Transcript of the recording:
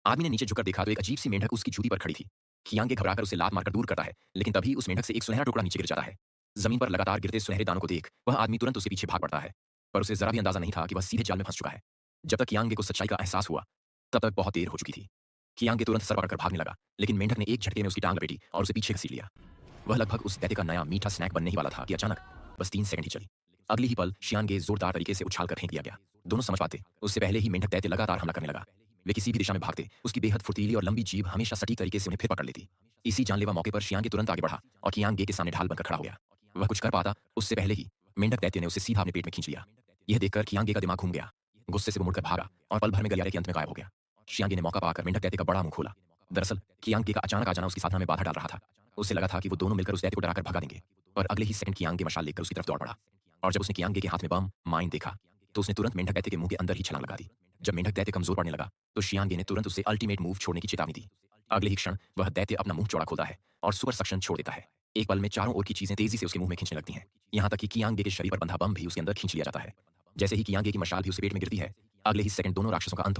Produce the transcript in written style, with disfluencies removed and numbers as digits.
आदमी ने नीचे झुककर देखा तो एक अजीब सी मेंढक उसकी जूती पर खड़ी थी। कियांगे घबराकर उसे लात मारकर दूर करता है, लेकिन तभी उस मेंढक से एक सुनहरा टुकड़ा नीचे गिर जाता है। जमीन पर लगातार गिरते सुनहरे दानों को देख वह आदमी तुरंत उसके पीछे भाग पड़ता है, पर उसे जरा भी अंदाजा नहीं था कि वह सीधे जाल में फंस चुका है। जब तक कियांगे को सच्चाई का एहसास हुआ, तब तक बहुत देर हो चुकी थी। कियांगे तुरंत सर पकड़कर भागने लगा, लेकिन मेंढक ने एक झटके में उसकी टांग लपेटी और उसे पीछे घसीट लिया। वह लगभग उस दैत्य का नया मीठा स्नैक बनने ही वाला था कि अचानक बस 3 सेकंड ही चली। अगली ही पल शियांगे जोरदार तरीके से उछाल कर फेंक दिया गया। दोनों समझ पाते उससे पहले ही मेंढक दैत्य लगातार हमला करने लगा। वे किसी भी दिशा में भागते, उसकी बेहद फुर्तीली और लंबी जीभ हमेशा सटीक तरीके से उन्हें फिर पकड़ लेती। इसी जानलेवा मौके पर शियांगे तुरंत आगे बढ़ा और कियांगे के सामने ढाल बनकर खड़ा हो गया। वह कुछ कर पाता उससे पहले ही मेंढक दैत्य ने उसे सीधा अपने पेट में खींच लिया। यह देखकर कियांगे का दिमाग घूम गया। गुस्से से वो मुड़कर भागा और पल भर में गलियारे के अंत में गायब हो गया। शियांगे ने मौका पाकर मेंढक दैत्य का बड़ा मुंह खोला। दरअसल कियांगे का अचानक आ जाना उसकी साधना में बाधा डाल रहा था। उसे लगा था कि वो दोनों मिलकर उस दैत्य को डराकर भगा देंगे, पर अगले ही सेकंड कियांगे मशाल लेकर उसकी तरफ दौड़ पड़ा। और जब उसने कियांगे के हाथ में बम माइन देखा, तो उसने तुरंत मेंढक दैत्य के मुंह के अंदर ही छलांग लगा दी। जब मेंढक दैत्य कमजोर पड़ने लगा, तो शियांगे ने तुरंत उसे अल्टीमेट मूव छोड़ने की चेतावनी दी। अगले ही क्षण वह दैत्य अपना मुंह चौड़ा खोलता है और सुपर सक्शन छोड़ देता है। एक पल में चारों ओर की चीजें तेजी से उसके मुंह में खींचने लगती हैं। यहाँ तक कि कियांगे के शरीर पर बंधा बम भी उसके अंदर खींच लिया जाता है। जैसे ही कियांगे की मशाल भी उसे पेट में गिरती है, अगले ही सेकंड दोनों राक्षसों का अंत